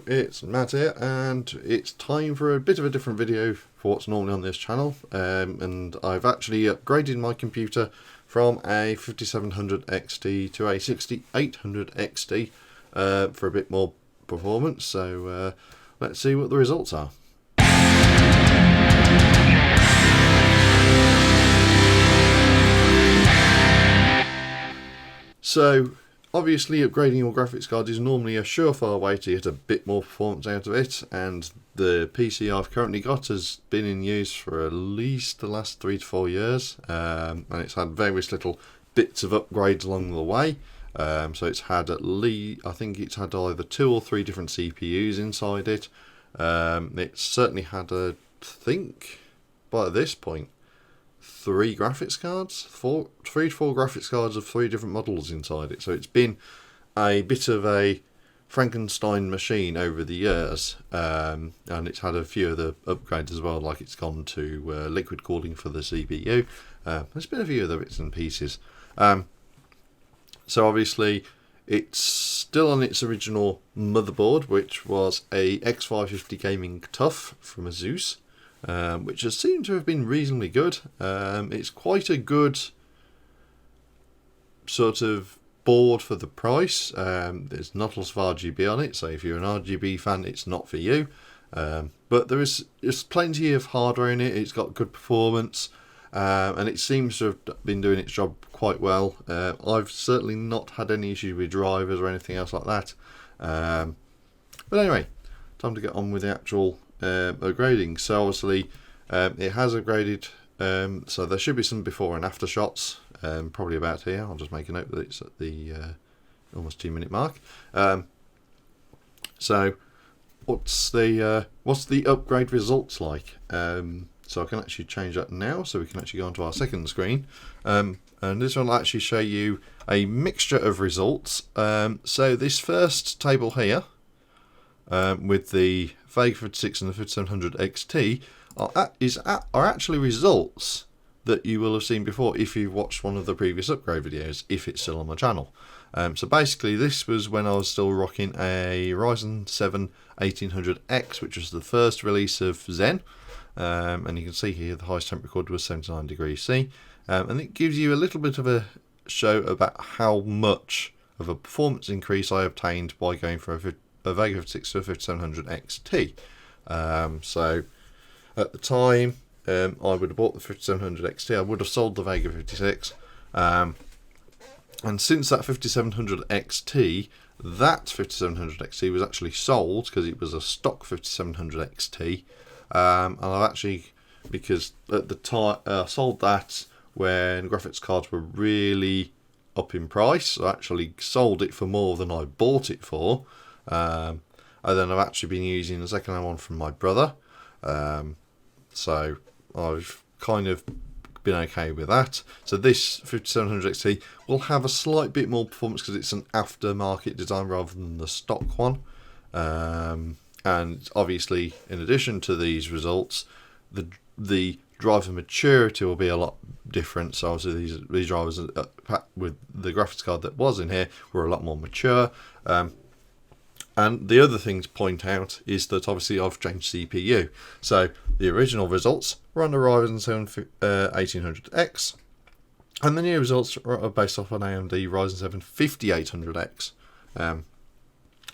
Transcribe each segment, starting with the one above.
it's Matt here, and it's time for a bit of a different video for what's normally on this channel. And I've actually upgraded my computer from a 5700 XT to a 6800 XT for a bit more performance. So let's see what the results are. So obviously upgrading your graphics card is normally a surefire way to get a bit more performance out of it, and the PC I've currently got has been in use for at least the last 3 to 4 years, and it's had various little bits of upgrades along the way. So it's had at least, I think it's had either 2 or 3 different CPUs inside it. It's certainly had, I think by this point, 3 graphics cards, 3 to 4 graphics cards of 3 different models inside it. So it's been a bit of a Frankenstein machine over the years, and it's had a few of the upgrades as well, like it's gone to liquid cooling for the CPU. There's been a few other bits and pieces. So obviously it's still on its original motherboard, which was a X550 Gaming Tough from Asus. Which has seemed to have been reasonably good. It's quite a good sort of board for the price. There's not lots of RGB on it, so if you're an RGB fan, it's not for you. But there's plenty of hardware in it. It's got good performance, and it seems to have been doing its job quite well. I've certainly not had any issues with drivers or anything else like that. But anyway, time to get on with the actual upgrading. So obviously it has upgraded, so there should be some before and after shots, probably about here. I'll just make a note that it's at the almost 2-minute mark. So what's the upgrade results like? So I can actually change that now, so we can actually go onto our second screen, and this one will actually show you a mixture of results. So this first table here, with the Vega 56 and the 5700 XT are actually results that you will have seen before if you've watched one of the previous upgrade videos, if it's still on my channel. So basically this was when I was still rocking a Ryzen 7 1800X, which was the first release of Zen, and you can see here the highest temp record was 79 degrees C, and it gives you a little bit of a show about how much of a performance increase I obtained by going for a Vega 56 to a 5700 XT. So at the time, I would have bought the 5700 XT. I would have sold the Vega 56, and since that 5700 XT, that 5700 XT was actually sold because it was a stock 5700 XT, and I've actually, because at the time I sold that when graphics cards were really up in price, I actually sold it for more than I bought it for. And then I've actually been using the second-hand one from my brother, so I've kind of been okay with that. So this 5700 XT will have a slight bit more performance because it's an aftermarket design rather than the stock one, and obviously in addition to these results, the driver maturity will be a lot different. So obviously these drivers with the graphics card that was in here were a lot more mature. And the other thing to point out is that obviously I've changed CPU. So the original results were on the Ryzen 7 1800X, and the new results are based off an AMD Ryzen 7 5800X.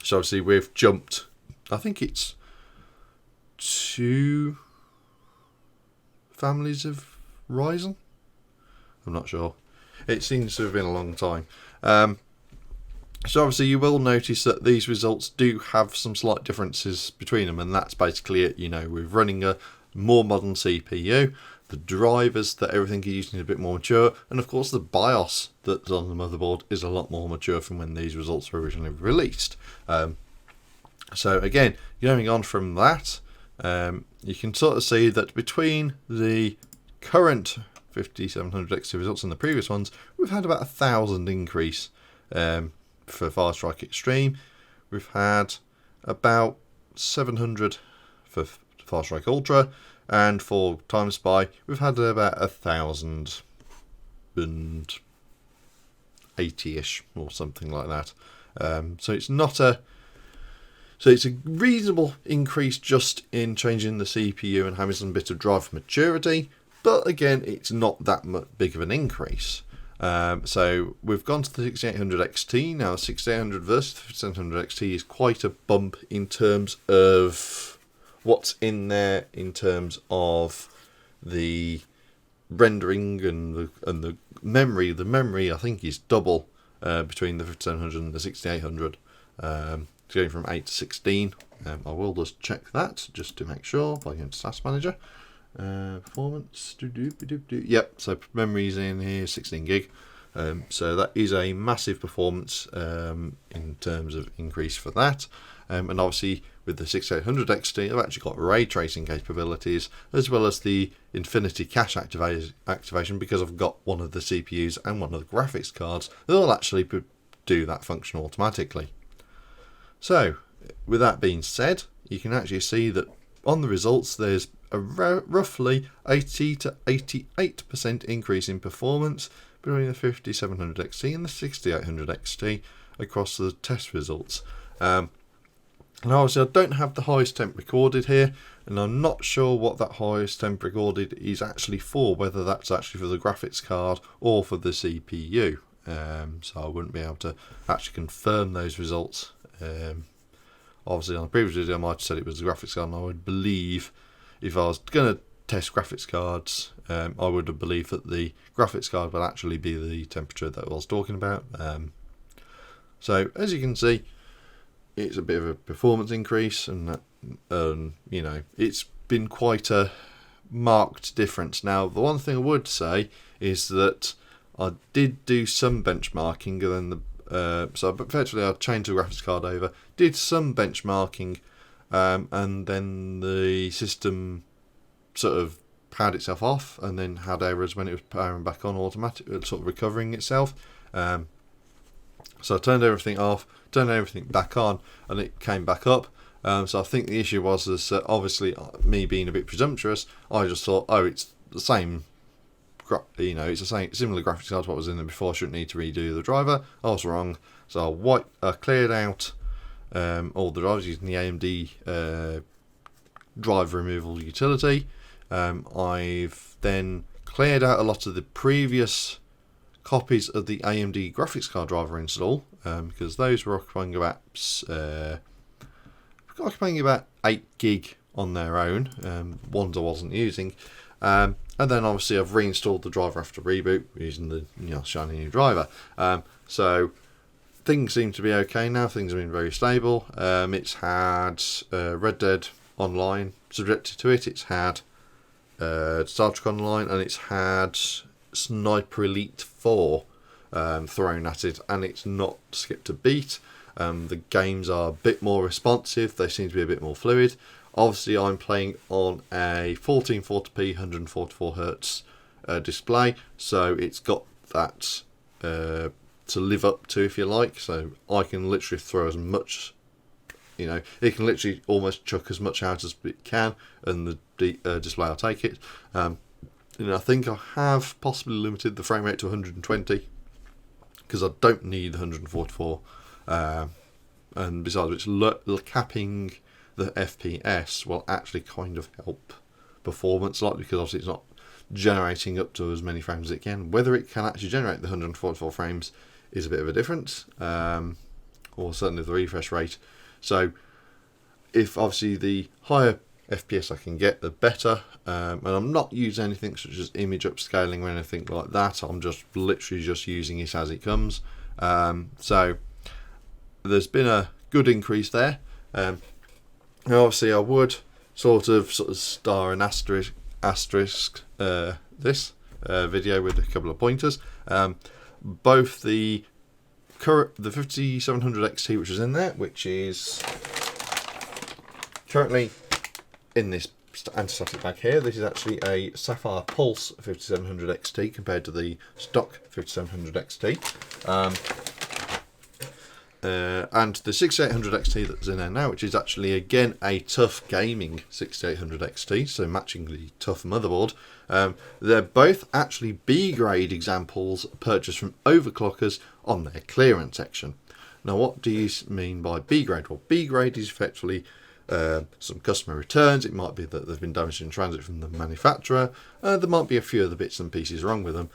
So obviously we've jumped, I think it's 2 families of Ryzen. I'm not sure. It seems to have been a long time. So obviously you will notice that these results do have some slight differences between them, and that's basically it. You know, we're running a more modern CPU, the drivers that everything is using is a bit more mature, and of course the BIOS that's on the motherboard is a lot more mature from when these results were originally released. So again, going on from that, you can sort of see that between the current 5700 XT results and the previous ones, we've had about 1,000 increase. For Firestrike Extreme, we've had about 700 for Firestrike Ultra, and for Time Spy, we've had about 1,080-ish or something like that. So it's not a So it's a reasonable increase just in changing the CPU and having some bit of drive maturity, but again, it's not that much big of an increase. So we've gone to the 6800 XT. Now 6800 versus the 5700 XT is quite a bump in terms of what's in there, in terms of the rendering and the memory. The memory I think is double between the 5700 and the 6800. Going from 8 to 16. I will just check that just to make sure by going to Task Manager. Performance. Yep, so memory's in here, 16 gig. So that is a massive performance in terms of increase for that. And obviously with the 6800 XT, I've actually got ray tracing capabilities as well as the Infinity Cache activation, because I've got one of the CPUs and one of the graphics cards that will actually do that function automatically. So with that being said, you can actually see that on the results there's a roughly 80 to 88% increase in performance between the 5700 XT and the 6800 XT across the test results. And obviously I don't have the highest temp recorded here, and I'm not sure what that highest temp recorded is actually for, whether that's actually for the graphics card or for the CPU. So I wouldn't be able to actually confirm those results. Obviously on the previous video I might have said it was the graphics card, and I would believe if I was going to test graphics cards, I would have believed that the graphics card would actually be the temperature that I was talking about. So as you can see, it's a bit of a performance increase, and you know, it's been quite a marked difference. Now the one thing I would say is that I did do some benchmarking, and then so effectively I changed the graphics card over, did some benchmarking, and then the system sort of powered itself off and then had errors when it was powering back on, automatic, sort of recovering itself. So I turned everything off, turned everything back on, and it came back up. So I think the issue was that obviously me being a bit presumptuous, I just thought, oh, it's the same, you know, it's the same similar graphics card to what was in there before. I shouldn't need to redo the driver. I was wrong. So I cleared out all the drivers using the AMD drive removal utility. I've then cleared out a lot of the previous copies of the AMD graphics card driver install, because those were occupying about 8 gig on their own, ones I wasn't using. And then obviously I've reinstalled the driver after reboot using the shiny new driver. So things seem to be okay now. Things have been very stable. It's had Red Dead Online subjected to it. It's had Star Trek Online, and it's had Sniper Elite 4 thrown at it, and it's not skipped a beat. The games are a bit more responsive. They seem to be a bit more fluid. Obviously I'm playing on a 1440p 144Hz display, so it's got that to live up to, if you like. So I can literally throw as much, it can literally almost chuck as much out as it can, and the display will take it. I think I have possibly limited the frame rate to 120 because I don't need 144, and besides which, capping the FPS will actually kind of help performance slightly, because obviously it's not generating up to as many frames as it can. Whether it can actually generate the 144 frames is a bit of a difference, or certainly the refresh rate. So if obviously the higher FPS I can get, the better. And I'm not using anything such as image upscaling or anything like that. I'm just literally just using it as it comes. So there's been a good increase there. Obviously I would sort of star an asterisk this video with a couple of pointers. Both the 5700 XT, which is in there, which is currently in this anti-static bag here. This is actually a Sapphire Pulse 5700 XT compared to the stock 5700 XT. And the 6800 XT that's in there now, which is actually again a TUF Gaming 6800 XT, so matching the TUF motherboard. They're both actually B grade examples purchased from overclockers on their clearance section. Now, what do you mean by B grade? Well, B grade is effectively some customer returns. It might be that they've been damaged in transit from the manufacturer. There might be a few other bits and pieces wrong with them.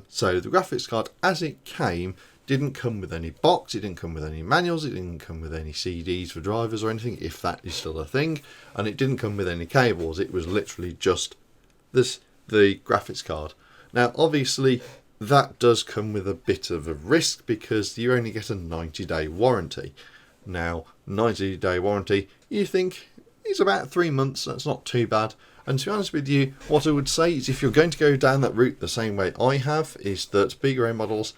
So the graphics card, as it came, didn't come with any box, it didn't come with any manuals, it didn't come with any CDs for drivers or anything, if that is still a thing, and it didn't come with any cables. It was literally just the graphics card. Now, obviously, that does come with a bit of a risk because you only get a 90-day warranty. Now, 90-day warranty, you think it's about 3 months, that's not too bad. And to be honest with you, what I would say is if you're going to go down that route the same way I have, is that B grade models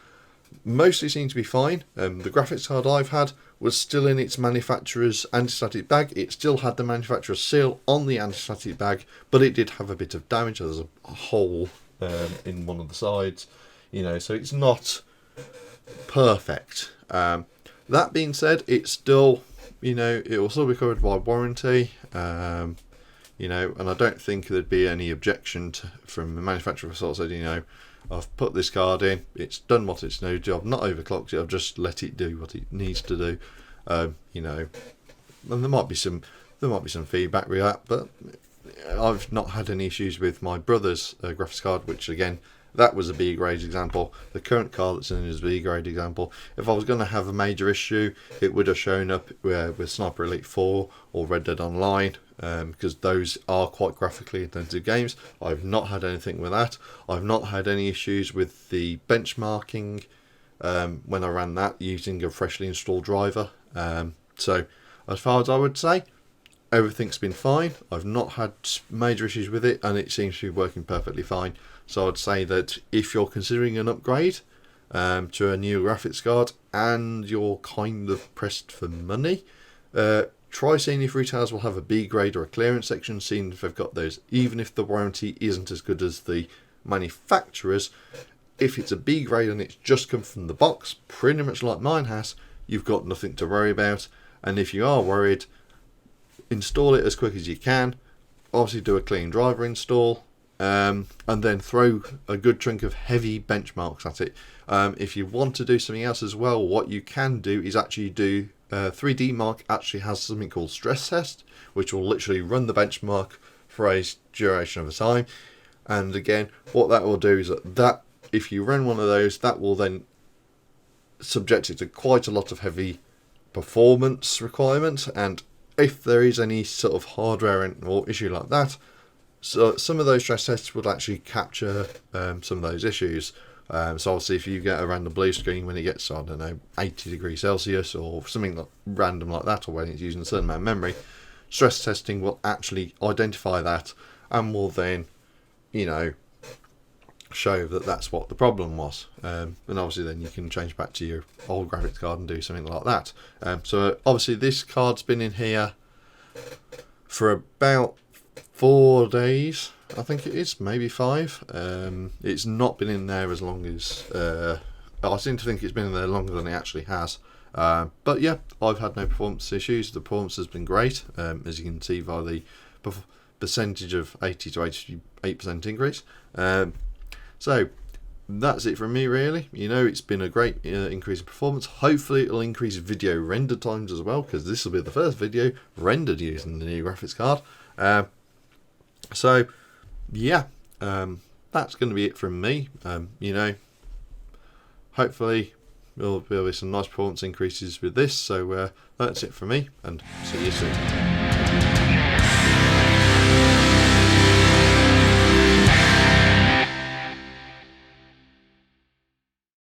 mostly seem to be fine. The graphics card I've had was still in its manufacturer's anti-static bag. It still had the manufacturer's seal on the anti-static bag, but it did have a bit of damage. There's a hole in one of the sides, so it's not perfect. That being said, it's still, it will still be covered by warranty. And I don't think there'd be any objection from the manufacturer for sort of said, I've put this card in, it's done what it's known to, I've not overclocked it, I've just let it do what it needs to do. And there might be some feedback with that, but I've not had any issues with my brother's graphics card, which again, that was a B grade example. The current card that's in is a B grade example. If I was going to have a major issue, it would have shown up with Sniper Elite 4 or Red Dead Online, because those are quite graphically intensive games. I've not had anything with that. I've not had any issues with the benchmarking when I ran that using a freshly installed driver. So as far as I would say, everything's been fine. I've not had major issues with it, and it seems to be working perfectly fine. So I'd say that if you're considering an upgrade to a new graphics card and you're kind of pressed for money, try seeing if retailers will have a B grade or a clearance section, seeing if they've got those, even if the warranty isn't as good as the manufacturer's. If it's a B grade and it's just come from the box, pretty much like mine has, you've got nothing to worry about. And if you are worried, install it as quick as you can. Obviously do a clean driver install, and then throw a good chunk of heavy benchmarks at it. If you want to do something else as well, what you can do is actually do 3D Mark actually has something called stress test, which will literally run the benchmark for a duration of a time. And again, what that will do is that if you run one of those, that will then subject it to quite a lot of heavy performance requirements. And if there is any sort of hardware or issue like that, so some of those stress tests would actually capture some of those issues. So obviously if you get a random blue screen when it gets, 80 degrees Celsius or something like random like that, or when it's using a certain amount of memory, stress testing will actually identify that and will then, show that that's what the problem was. And obviously then you can change back to your old graphics card and do something like that. So obviously this card's been in here for about 4 days, I think it is, maybe 5. It's not been in there as long as I seem to think it's been in there longer than it actually has. But yeah, I've had no performance issues. The performance has been great, as you can see by the percentage of 80 to 88% increase. So that's it from me really. It's been a great increase in performance. Hopefully it'll increase video render times as well, because this will be the first video rendered using the new graphics card. So yeah, that's going to be it from me. Hopefully there'll be some nice performance increases with this. So that's it from me, and see you soon.